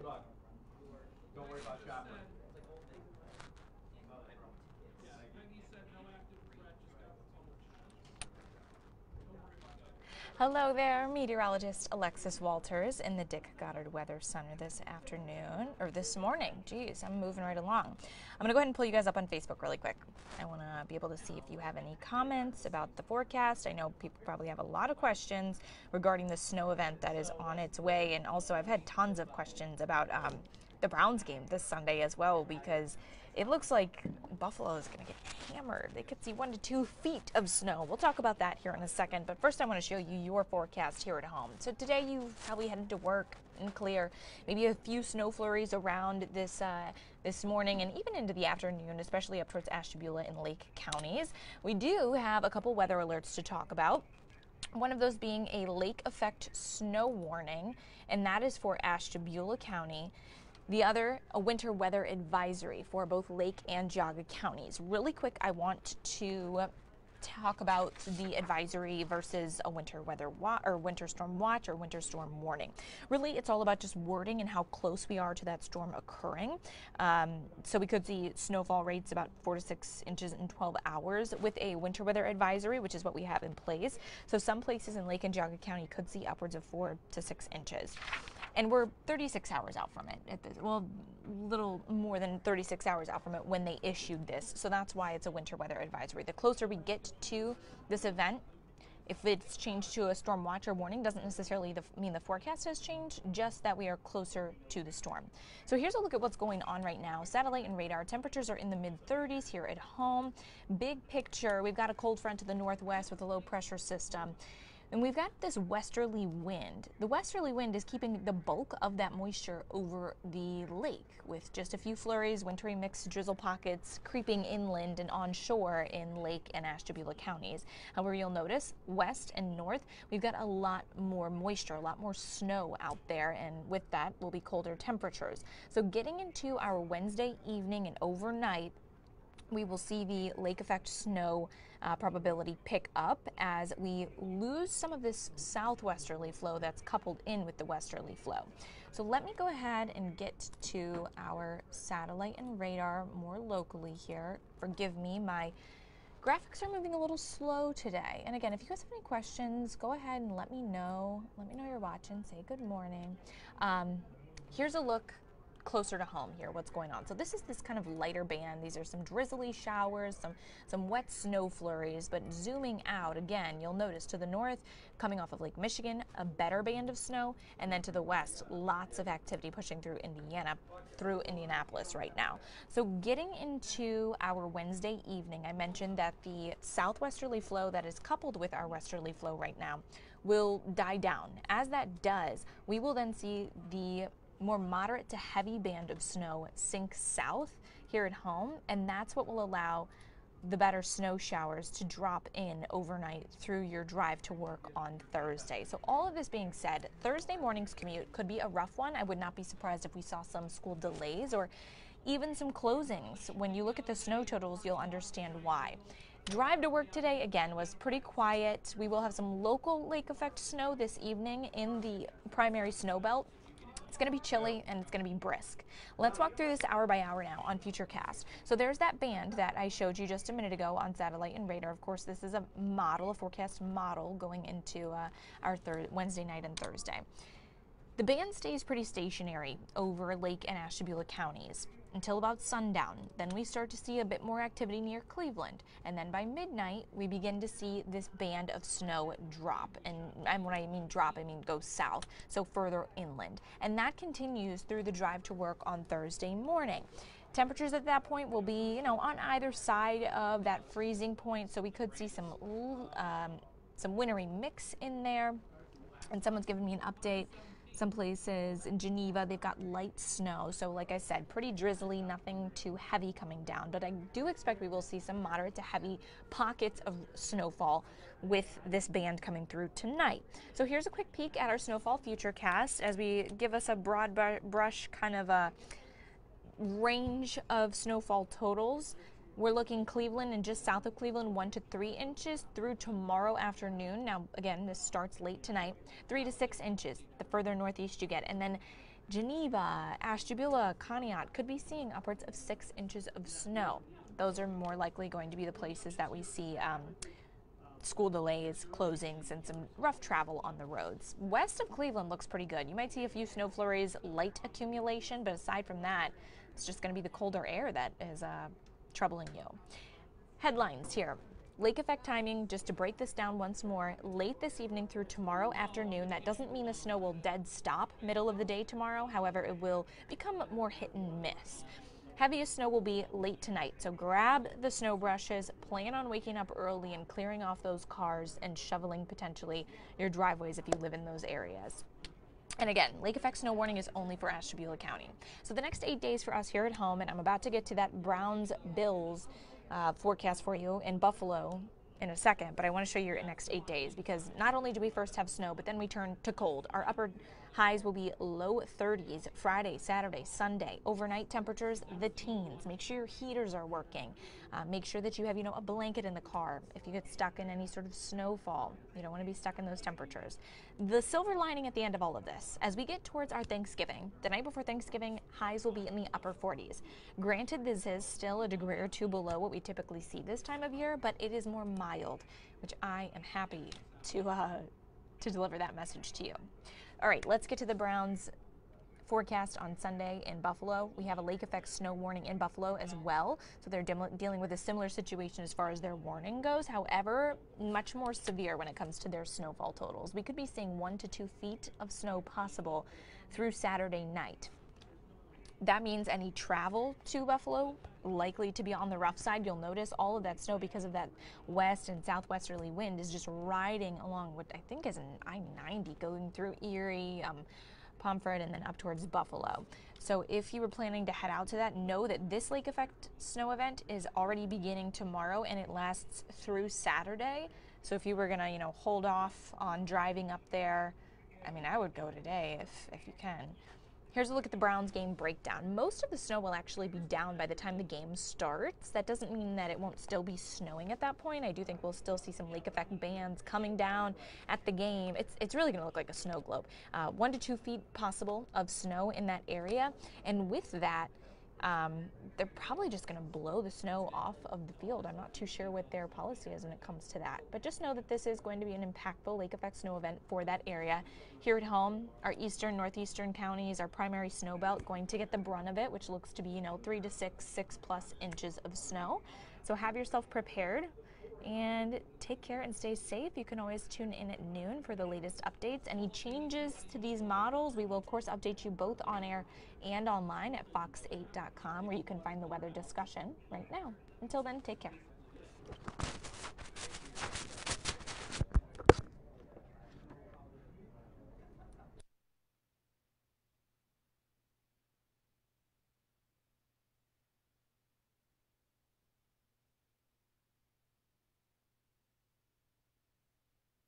luck. Don't worry about shopping. Hello there, meteorologist Alexis Walters in the Dick Goddard Weather Center this afternoon, or this morning. Geez, I'm moving right along. I'm going to go ahead and pull you guys up on Facebook really quick. I want to be able to see if you have any comments about the forecast. I know people probably have a lot of questions regarding the snow event that is on its way, and also I've had tons of questions about the Browns game this Sunday as well, because it looks like Buffalo is going to get hammered. They could see 1 to 2 feet of snow. We'll talk about that here in a second, but first I want to show you your forecast here at home. So today you probably headed to work and clear, maybe a few snow flurries around this morning and even into the afternoon, especially up towards Ashtabula and Lake counties. We do have a couple weather alerts to talk about. One of those being a lake effect snow warning, and that is for Ashtabula County. The other, a winter weather advisory for both Lake and Geauga counties. Really quick, I want to talk about the advisory versus a winter weather or winter storm watch or winter storm warning. Really, it's all about just wording and how close we are to that storm occurring. So we could see snowfall rates about 4 to 6 inches in 12 hours with a winter weather advisory, which is what we have in place. So some places in Lake and Geauga County could see upwards of 4 to 6 inches. And we're 36 hours out from it, well, little more than 36 hours out from it when they issued this. So that's why it's a winter weather advisory. The closer we get to this event, if it's changed to a storm watch or warning, doesn't necessarily mean the forecast has changed, just that we are closer to the storm. So here's a look at what's going on right now. Satellite and radar temperatures are in the mid-30s here at home. Big picture, we've got a cold front to the northwest with a low pressure system. And we've got this westerly wind. The westerly wind is keeping the bulk of that moisture over the lake, with just a few flurries, wintry mixed drizzle pockets creeping inland and onshore in Lake and Ashtabula counties. However, you'll notice west and north, we've got a lot more moisture, a lot more snow out there, and with that will be colder temperatures. So getting into our Wednesday evening and overnight, we will see the lake effect snow probability pick up as we lose some of this southwesterly flow that's coupled in with the westerly flow. So let me go ahead and get to our satellite and radar more locally here. Forgive me, my graphics are moving a little slow today. And again, if you guys have any questions, go ahead and let me know. Let me know you're watching. Say good morning. Here's a look closer to home here, what's going on. So this is this kind of lighter band. These are some drizzly showers, some wet snow flurries, but zooming out again, you'll notice to the north, coming off of Lake Michigan, a better band of snow, and then to the west, lots of activity pushing through Indiana, through Indianapolis right now. So getting into our Wednesday evening, I mentioned that the southwesterly flow that is coupled with our westerly flow right now will die down. As that does, we will then see the more moderate to heavy band of snow sink south here at home, and that's what will allow the better snow showers to drop in overnight through your drive to work on Thursday. So all of this being said, Thursday morning's commute could be a rough one. I would not be surprised if we saw some school delays or even some closings. When you look at the snow totals, you'll understand why. Drive to work today, again, was pretty quiet. We will have some local lake effect snow this evening in the primary snow belt. It's going to be chilly and it's going to be brisk. Let's walk through this hour by hour now on Futurecast. So there's that band that I showed you just a minute ago on satellite and radar. Of course, this is a model, a forecast model going into our Wednesday night and Thursday. The band stays pretty stationary over Lake and Ashtabula counties until about sundown. Then we start to see a bit more activity near Cleveland. And then by midnight, we begin to see this band of snow drop. And when I mean drop, I mean go south, so further inland. And that continues through the drive to work on Thursday morning. Temperatures at that point will be, on either side of that freezing point. So we could see some wintry mix in there. And someone's giving me an update. Some places in Geneva, they've got light snow. So like I said, pretty drizzly, nothing too heavy coming down. But I do expect we will see some moderate to heavy pockets of snowfall with this band coming through tonight. So here's a quick peek at our snowfall futurecast as we give us a broad brush kind of a range of snowfall totals. We're looking Cleveland and just south of Cleveland, 1 to 3 inches through tomorrow afternoon. Now, again, this starts late tonight, 3 to 6 inches, the further northeast you get. And then Geneva, Ashtabula, Conneaut could be seeing upwards of 6 inches of snow. Those are more likely going to be the places that we see school delays, closings, and some rough travel on the roads. West of Cleveland looks pretty good. You might see a few snow flurries, light accumulation, but aside from that, it's just going to be the colder air that is troubling you. Headlines here. Lake effect timing, just to break this down once more, late this evening through tomorrow afternoon. That doesn't mean the snow will dead stop middle of the day tomorrow. However, it will become more hit and miss. Heaviest snow will be late tonight, so grab the snow brushes, plan on waking up early and clearing off those cars and shoveling potentially your driveways if you live in those areas. And again, lake effect snow warning is only for Ashtabula County. So the next 8 days for us here at home, and I'm about to get to that Browns-Bills forecast for you in Buffalo in a second, but I want to show you your next 8 days because not only do we first have snow, but then we turn to cold. Our upper highs will be low 30s Friday, Saturday, Sunday. Overnight temperatures, the teens. Make sure your heaters are working. Make sure that you have, a blanket in the car. If you get stuck in any sort of snowfall, you don't want to be stuck in those temperatures. The silver lining at the end of all of this, as we get towards our Thanksgiving, the night before Thanksgiving, highs will be in the upper 40s. Granted, this is still a degree or two below what we typically see this time of year, but it is more mild, which I am happy to deliver that message to you. All right, let's get to the Browns forecast on Sunday in Buffalo. We have a lake effect snow warning in Buffalo as well, so they're dealing with a similar situation as far as their warning goes. However, much more severe when it comes to their snowfall totals. We could be seeing 1 to 2 feet of snow possible through Saturday night. That means any travel to Buffalo likely to be on the rough side. You'll notice all of that snow because of that west and southwesterly wind is just riding along what I think is an I-90 going through Erie, Pomfret, and then up towards Buffalo. So if you were planning to head out to that, know that this lake effect snow event is already beginning tomorrow and it lasts through Saturday. So if you were gonna, hold off on driving up there, I would go today if you can. Here's a look at the Browns game breakdown. Most of the snow will actually be down by the time the game starts. That doesn't mean that it won't still be snowing at that point. I do think we'll still see some lake effect bands coming down at the game. It's really going to look like a snow globe. 1 to 2 feet possible of snow in that area. And with that, they're probably just going to blow the snow off of the field. I'm not too sure what their policy is when it comes to that. But just know that this is going to be an impactful lake effect snow event for that area. Here at home, our eastern, northeastern counties, our primary snow belt, going to get the brunt of it, which looks to be, 3 to 6+ inches of snow. So have yourself prepared and take care and stay safe. You can always tune in at noon for the latest updates. Any changes to these models, we will of course update you both on air and online at fox8.com, where you can find the weather discussion right now. Until then, take care.